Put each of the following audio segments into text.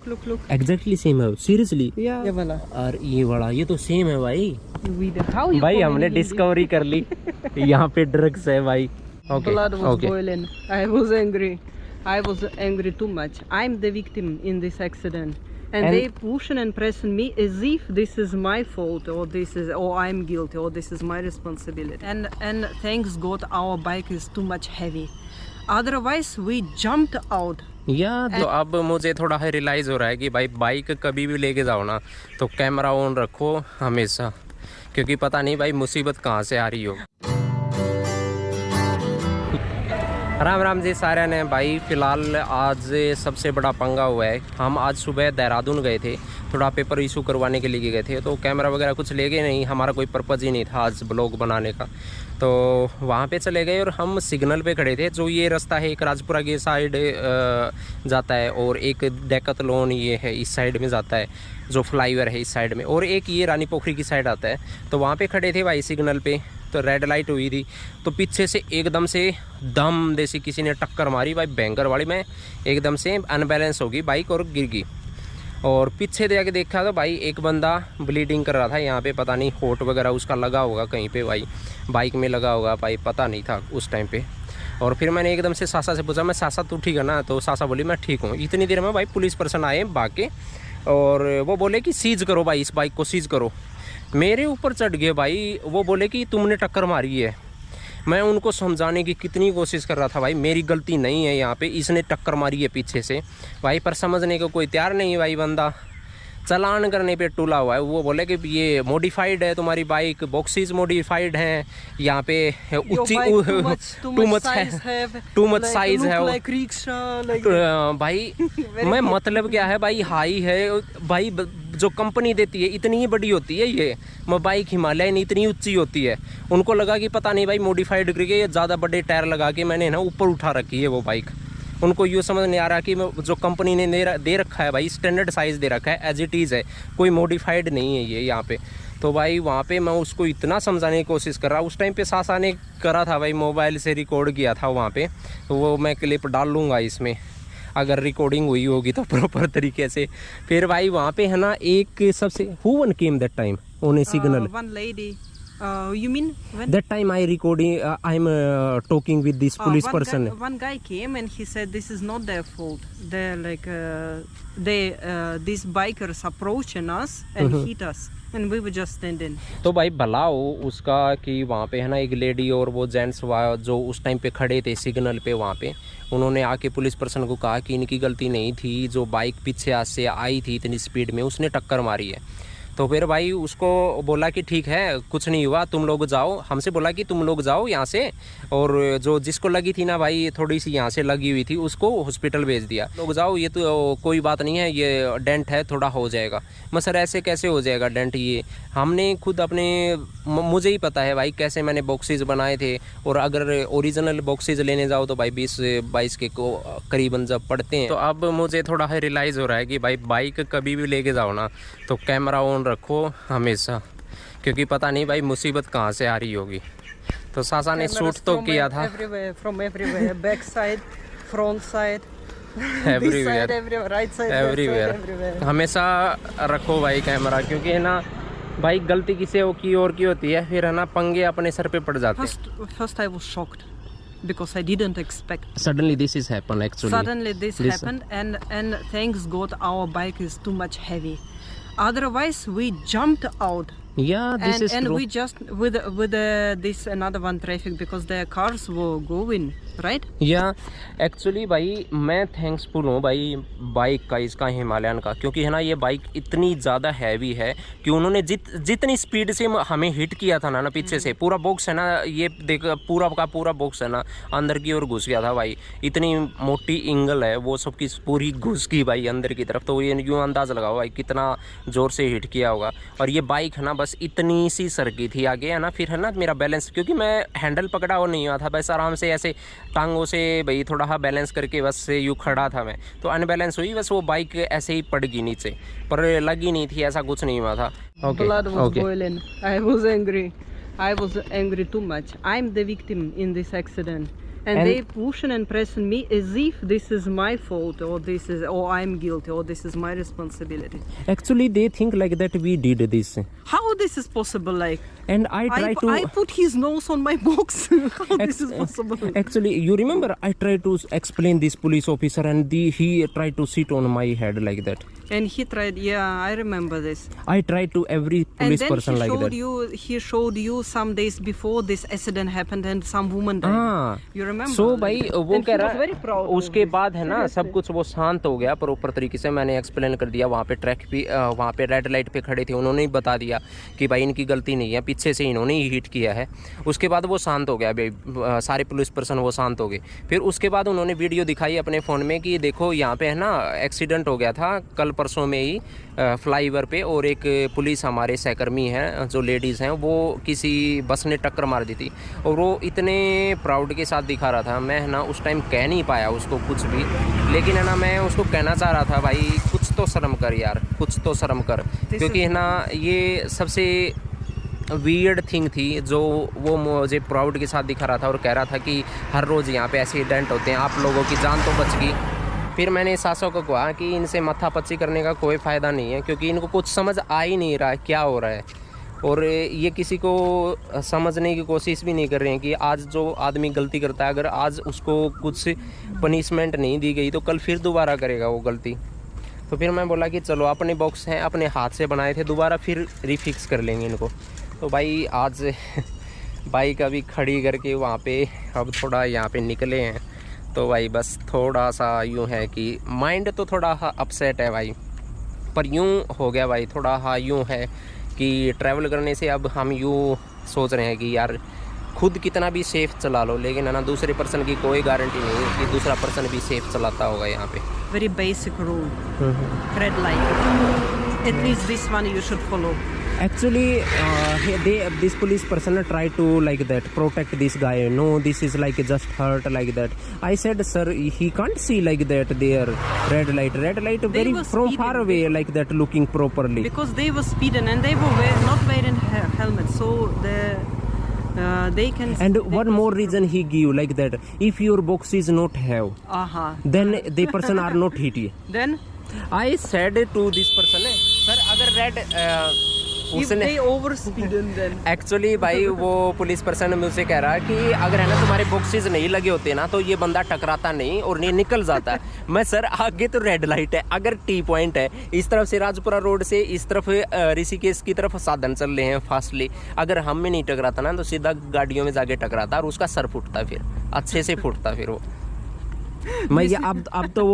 Look. Exactly same है, seriously. Yeah. ये वाला। और ये वाला, ये तो सेम है भाई। How you भाई हमने डिस्कवरी कर ली, यहाँ पे ड्रग्स है भाई। Blood was boiling. I was angry too much. I'm the victim in this accident. And they pushing and pressing me as if this is my fault, or I'm guilty, or this is my responsibility. And thanks God our bike is too much heavy. Otherwise we jumped out. तो अब मुझे थोड़ा है realise हो रहा है कि भाई बाइक कभी भी लेके जाओ ना तो कैमरा ऑन रखो हमेशा, क्योंकि पता नहीं भाई मुसीबत कहाँ से आ रही हो। राम राम जी सारे ने भाई। फ़िलहाल आज सबसे बड़ा पंगा हुआ है। हम आज सुबह देहरादून गए थे, थोड़ा पेपर इशू करवाने के लिए गए थे, तो कैमरा वगैरह कुछ ले गए नहीं, हमारा कोई पर्पज़ ही नहीं था आज ब्लॉग बनाने का। तो वहाँ पे चले गए और हम सिग्नल पे खड़े थे। जो ये रास्ता है एक राजपुरा के साइड जाता है और एक डेकथलॉन ये है इस साइड में जाता है, जो फ्लाईओवर है इस साइड में, और एक ये रानी पोखरी की साइड आता है। तो वहाँ पे खड़े थे भाई सिग्नल पे, तो रेड लाइट हुई थी, तो पीछे से एकदम से दम जैसी किसी ने टक्कर मारी भाई, भयंकर वाली। मैं एकदम से अनबैलेंस हो गई बाइक और गिर गई। और पीछे जाके देखा तो भाई एक बंदा ब्लीडिंग कर रहा था यहाँ पे, पता नहीं होट वगैरह उसका लगा होगा कहीं पे भाई, बाइक में लगा होगा भाई, पता नहीं था उस टाइम पे। और फिर मैंने एकदम से सासा से पूछा, मैं सासा तू ठीक है ना? तो सासा बोली मैं ठीक हूँ। इतनी देर में भाई पुलिस पर्सन आए भाग के, और वो बोले कि सीज करो भाई, इस बाइक को सीज करो। मेरे ऊपर चढ़ गए भाई, वो बोले कि तुमने टक्कर मारी है। मैं उनको समझाने की कितनी कोशिश कर रहा था भाई, मेरी गलती नहीं है यहाँ पे, इसने टक्कर मारी है पीछे से भाई, पर समझने को कोई तैयार नहीं है भाई। बंदा चलान करने पे टूला हुआ है। वो बोले कि ये मॉडिफाइड है तुम्हारी बाइक, बॉक्सेस मॉडिफाइड हैं, यहाँ पे ऊंची टू मच साइज है भाई। मैं मतलब क्या है भाई, हाई है भाई, जो कंपनी देती है इतनी ही बड़ी होती है ये बाइक, हिमालयन इतनी ऊंची होती है। उनको लगा कि पता नहीं भाई मॉडिफाइड करके ज़्यादा बड़े टायर लगा के मैंने ना ऊपर उठा रखी है वो बाइक। उनको यूँ समझ नहीं आ रहा कि जो कंपनी ने दे रखा है भाई, स्टैंडर्ड साइज़ दे रखा है, एज इट इज़ है, कोई मॉडिफाइड नहीं है ये यहाँ पे। तो भाई वहाँ पे मैं उसको इतना समझाने की कोशिश कर रहा, उस टाइम पे सासा ने करा था भाई, मोबाइल से रिकॉर्ड किया था वहाँ पे, तो वो मैं क्लिप डाल लूँगा इसमें अगर रिकॉर्डिंग हुई होगी तो प्रॉपर तरीके से। फिर भाई वहाँ पे है ना एक सबसे who one came that time on a signal? One lady. You mean when? That time I recording, I'm talking with this police person. One guy came and he said this is not their fault. They're like these bikers approaching us and hit us. And we were just standing. तो भाई भला हो उसका कि वहाँ पे है ना एक लेडी और वो जेंट्स जो उस टाइम पे खड़े थे सिग्नल पे, वहाँ पे उन्होंने आके पुलिस पर्सन को कहा कि इनकी गलती नहीं थी, जो बाइक पीछे से आई थी इतनी स्पीड में उसने टक्कर मारी है। तो फिर भाई उसको बोला कि ठीक है कुछ नहीं हुआ, तुम लोग जाओ, हमसे बोला कि तुम लोग जाओ यहाँ से, और जो जिसको लगी थी ना भाई थोड़ी सी यहाँ से लगी हुई थी उसको हॉस्पिटल भेज दिया, लोग जाओ, ये तो कोई बात नहीं है, ये डेंट है थोड़ा हो जाएगा। मैं सर ऐसे कैसे हो जाएगा डेंट, ये हमने खुद अपने मुझे ही पता है भाई कैसे मैंने बॉक्सेस बनाए थे, और अगर ओरिजिनल बॉक्सेस लेने जाओ तो भाई 20-22 के को करीबन जब पड़ते हैं। तो अब मुझे थोड़ा है रियलाइज़ हो रहा है कि भाई बाइक कभी भी लेके जाओ ना तो कैमरा ऑन रखो हमेशा, क्योंकि पता नहीं भाई मुसीबत कहाँ से आ रही होगी। तो सासा ने शूट तो किया था from everywhere, back side, front side, everywhere, right side, everywhere. हमेशा रखो भाई कैमरा, क्योंकि है ना भाई गलती किसी की और की होती है, फिर है ना पंगे अपने सर पे पड़ जाते हैं। First I was shocked because I didn't expect. Suddenly this is happened actually. Suddenly this happened, and thanks God our bike is too much heavy. Otherwise we jumped out. Yeah, this is and true. we just with this another one traffic because their cars were going right. या actually भाई मैं thanksful हूँ भाई bike का, इसका Himalayan का, क्योंकि है ना ये बाइक इतनी ज़्यादा हैवी है कि उन्होंने जितनी स्पीड से हमें हिट किया था ना पीछे से, पूरा बॉक्स है ना, ये देख पूरा का पूरा बॉक्स है ना अंदर की ओर घुस गया था भाई, इतनी मोटी इंगल है वो सबकी पूरी घुस गई भाई अंदर की तरफ। तो ये यूँ अंदाज़ लगाओ भाई कितना ज़ोर से हिट किया होगा। और ये बाइक है ना बस इतनी सी सरकी थी आगे है ना, फिर है ना मेरा बैलेंस, क्योंकि मैं हैंडल पकड़ा और नहीं हुआ था, बस आराम से ऐसे टांगों से भाई थोड़ा सा बैलेंस करके बस यूँ खड़ा था मैं, तो अनबैलेंस हुई, बस वो बाइक ऐसे ही पड़ गई नीचे, पर लगी नहीं थी, ऐसा कुछ नहीं हुआ था। Blood was boiling. I was angry too much. I'm the victim in this accident. And they pushing and pressing me as if this is my fault, or I'm guilty, or this is my responsibility. Actually, they think like that we did this. How this is possible? Like, And I put his nose on my box. How this is possible? Actually, you remember I tried to explain this police officer, and he tried to sit on my head like that. And he tried. Yeah, I remember this. I tried to every police person like that. He showed you some days before this accident happened and some woman died. You remember? So भाई वो कह रहा उसके बाद है ना सब कुछ वो शांत हो गया प्रॉपर तरीके से। मैंने एक्सप्लेन कर दिया, वहाँ पे ट्रैक भी वहाँ पे रेड लाइट पे खड़े थे, उन्होंने ही बता दिया कि भाई इनकी गलती नहीं है, पीछे से इन्होंने ही हिट किया है। उसके बाद वो शांत हो गया भाई, सारे पुलिस पर्सन वो शांत हो गए। फिर उसके बाद उन्होंने वीडियो दिखाई अपने फ़ोन में कि देखो यहाँ पे है ना एक्सीडेंट हो गया था कल परसों में ही फ्लाईओवर पे, और एक पुलिस हमारे सहकर्मी हैं जो लेडीज़ हैं वो किसी बस ने टक्कर मार दी थी। और वो इतने प्राउड के साथ दिखा रहा था, मैं है ना उस टाइम कह नहीं पाया उसको कुछ भी, लेकिन है ना मैं उसको कहना चाह रहा था भाई कुछ तो शर्म कर यार, कुछ तो शर्म कर, क्योंकि है ना ये सबसे वियर्ड थिंग थी जो वो मुझे प्राउड के साथ दिखा रहा था और कह रहा था कि हर रोज़ यहाँ पे एक्सीडेंट होते हैं, आप लोगों की जान तो बच गई। फिर मैंने सासों को कहा कि इनसे माथापच्ची करने का कोई फ़ायदा नहीं है, क्योंकि इनको कुछ समझ आ ही नहीं रहा है क्या हो रहा है, और ये किसी को समझने की कोशिश भी नहीं कर रहे हैं कि आज जो आदमी गलती करता है अगर आज उसको कुछ पनिशमेंट नहीं दी गई तो कल फिर दोबारा करेगा वो गलती। तो फिर मैं बोला कि चलो अपने बॉक्स हैं, अपने हाथ से बनाए थे, दोबारा फिर रिफिक्स कर लेंगे इनको। तो भाई आज बाइक अभी खड़ी करके वहाँ पे अब थोड़ा यहाँ पे निकले हैं, तो भाई बस थोड़ा सा यूँ है कि माइंड तो थोड़ा अपसेट है भाई, पर यूँ हो गया भाई थोड़ा यूँ है कि ट्रैवल करने से अब हम यूँ सोच रहे हैं कि यार खुद कितना भी सेफ़ चला लो, लेकिन है ना दूसरे पर्सन की कोई गारंटी नहीं है कि दूसरा पर्सन भी सेफ़ चलाता होगा यहाँ पे। Very basic rule. Red light. At least this one you should follow. Actually, this police person tried to like that protect this guy. No, this is like just hurt like that. I said, sir, he can't see like that. There, red light, very from far away like that, looking properly. Because they were speeding and they were not wearing helmets, so they can. And one more reason he give like that. If your box is not have, then the person are not hit you. Then I said to this person, sir, अगर red if they overspeeding then. Actually भाई वो police person मुझसे कह रहा है कि अगर है ना तुम्हारे बॉक्सेस नहीं लगे होते ना तो ये बंदा टकराता नहीं और नहीं निकल जाता है। मैं सर आगे तो रेड लाइट है, अगर टी पॉइंट है, इस तरफ से राजपुरा रोड से इस तरफ ऋषिकेश की तरफ साधन चल रहे हैं फास्टली, अगर हम में नहीं टकराता ना तो सीधा गाड़ियों में जाके टकराता और उसका सर फूटता, फिर अच्छे से फूटता फिर वो। मैं ये अब तो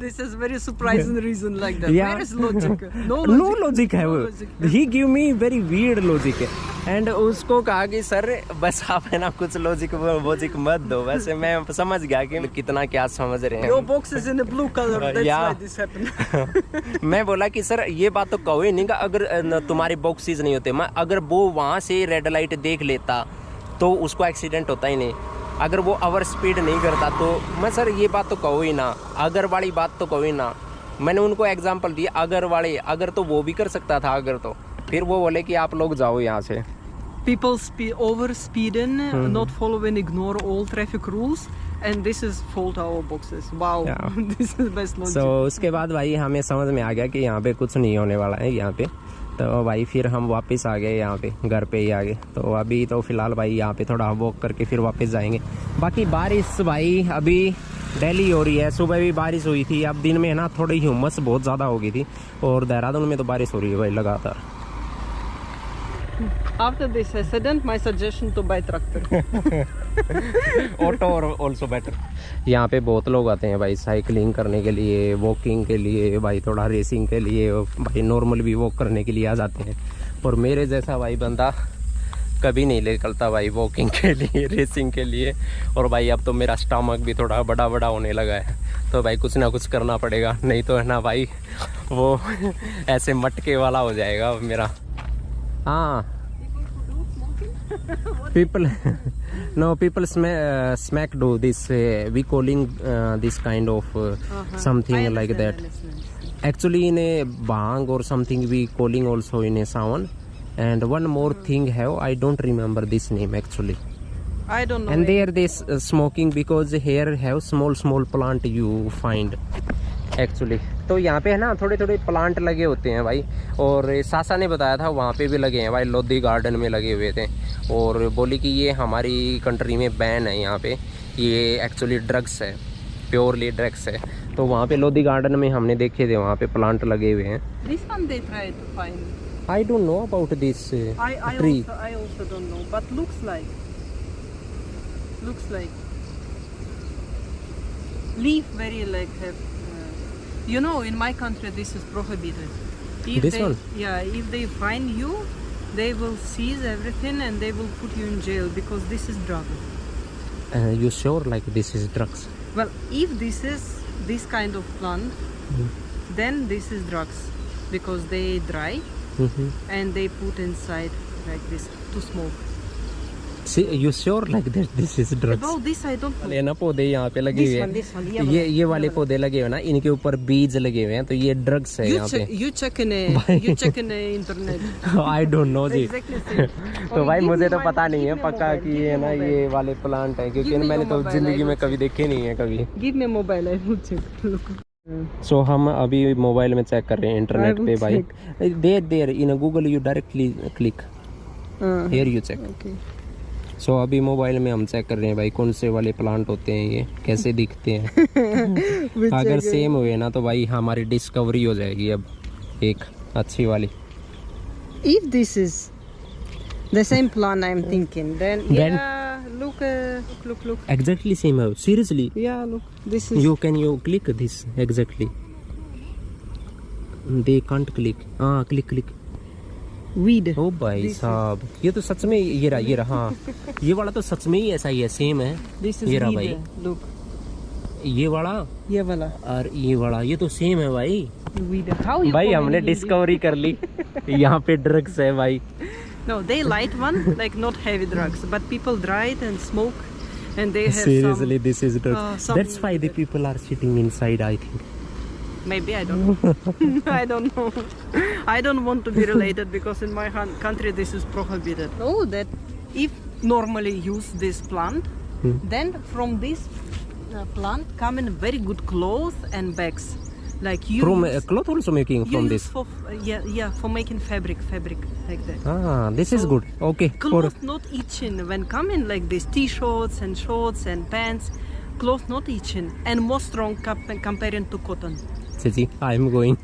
This is very surprising reason like that. Yeah. Where is logic? No logic है वो। He give me very weird logic and उसको कहा कि सर बस आप है ना कुछ लॉजिक मत दो। वैसे मैं समझ गया कि कितना क्या समझ रहे हैं। Your box is in a blue color. That's why this happened. मैं बोला कि सर ये बात तो कहो ही नहीं, अगर तुम्हारे बॉक्सेस नहीं होते, मैं अगर वो वहाँ से रेड लाइट देख लेता तो उसको एक्सीडेंट होता ही नहीं, अगर वो ओवर स्पीड नहीं करता तो मैं सर ये बात तो कहो ही ना, अगर वाली बात तो कहो ही ना। मैंने उनको एग्जांपल दिया अगर तो वो भी कर सकता था, अगर तो फिर वो बोले कि आप लोग जाओ यहाँ से। People over speeding, not following, ignore all traffic rules, and this is fault our boxes. Wow, yeah. This is best logic. So उसके बाद भाई हमें समझ में आ गया कि यहाँ पे कुछ नहीं होने वाला है यहाँ पे, तो भाई फिर हम वापस आ गए यहाँ पे, घर पे ही आ गए। तो अभी तो फिलहाल भाई यहाँ पे थोड़ा वॉक करके फिर वापस जाएंगे। बाकी बारिश भाई अभी डेली हो रही है, सुबह भी बारिश हुई थी, अब दिन में है ना थोड़ी ह्यूमस बहुत ज़्यादा हो गई थी, और देहरादून में तो बारिश हो रही है भाई लगातार। After this accident, my suggestion to buy tractor. Auto और ऑल्सो बेटर। यहाँ पे बहुत लोग आते हैं भाई साइकिलिंग करने के लिए, वॉकिंग के लिए, भाई थोड़ा रेसिंग के लिए, भाई नॉर्मल भी वॉक करने के लिए आ जाते हैं। और मेरे जैसा भाई बंदा कभी नहीं निकलता भाई वॉकिंग के लिए, रेसिंग के लिए। और भाई अब तो मेरा स्टमक भी थोड़ा बड़ा होने लगा है, तो भाई कुछ ना कुछ करना पड़ेगा, नहीं तो है ना भाई वो ऐसे मटके वाला हो जाएगा मेरा। हाँ people smack do this, we calling this kind of something like that. Actually in a bang or something we calling also in a sound. And one more thing have, I don't remember this name actually. I don't know. And there they smoking because here have small plant you find actually. तो यहाँ पे है ना थोड़े थोड़े plant लगे होते हैं भाई, और सासा ने बताया था वहाँ पे भी लगे हैं भाई, लोधी गार्डन में लगे हुए थे, और बोली कि ये हमारी कंट्री में बैन है यहाँ पे, ये एक्चुअली ड्रग्स है, प्योरली ड्रग्स है। तो वहाँ पे लोधी गार्डन में हमने देखे थे वहाँ पे प्लांट लगे हुए हैं। This one they try to find. I don't know about this tree. I also don't know, but looks like leaf very like have. You know, in my country this is prohibited. If This they, one? Yeah, if they find you, they will seize everything and they will put you in jail because this is drug. You sure like this is drugs? Well, if this is this kind of plant, then this is drugs because they dry and they put inside like this to smoke. See, you sure like that this is drugs? About this I don't know. ये ना पौधे यहाँ पे लगे हुए This one, हैं, ये वाले पौधे लगे हुए ना, इनके ऊपर बीज लगे हुए हैं, तो ये ड्रग्स है यहाँ पे। You check in the internet. I don't know ji. Exactly same. तो भाई Give मुझे me तो my पता mobile, नहीं है give me पक्का mobile, कि give ये me ना mobile. ये वाले प्लांट है, क्योंकि Give me मैंने your तो mobile, जिंदगी I में will कभी देखे नहीं है कभी। Give me mobile, I will check. Look. सो हम अभी मोबाइल में चेक कर रहे हैं इंटरनेट पे भाई। There in Google you directly click here you check. Okay. So अभी मोबाइल में हम चेक कर रहे हैं भाई कौन से वाले प्लांट होते हैं, ये कैसे दिखते हैं। अगर सेम हुए ना तो भाई हमारी डिस्कवरी हो जाएगी अब एक अच्छी वाली। If this is the same plant I'm thinking, then yeah, look. Exactly same है, seriously. Yeah, look. This is. You click this exactly. They can't click. हाँ click. Weed. ओ भाई साहब, ये तो सच में ये रहा हाँ, ये वाला तो सच में ही ऐसा ही है, सेम है। This is ये रहा weed. भाई, Look. ये वाला ये वाला और ये वाला, ये तो सेम है भाई। weed. How you? भाई call हमने in Hindi? डिस्कवरी कर ली, यहाँ पे ड्रग्स है भाई। No, they light one, like not heavy drugs, but people dry it and smoke, and they have Seriously, some. this is drugs. some- That's why the people are sitting inside, I think. Maybe I don't know. I don't know. I don't want to be related because in my country this is prohibited. Oh, that if normally use this plant, then from this plant come in very good clothes and bags. Like you From use, cloth also making you from use this. for for making fabric like that. Ah, this is So, good. Okay. Clothes not itching when coming like this t-shirts and shorts and pants. Clothes not itching and more strong comparing to cotton. Chichi, I am going.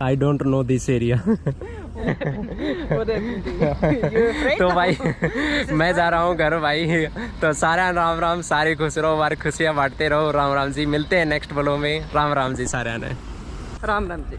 I don't know this area. What happened to you? You're afraid तो now? भाई मैं जा रहा हूँ घर भाई, तो सारा राम सारे खुश रहो, हमारी खुशियाँ बांटते रहो। राम जी, मिलते हैं नेक्स्ट ब्लॉग में। राम जी सारे ने। राम जी।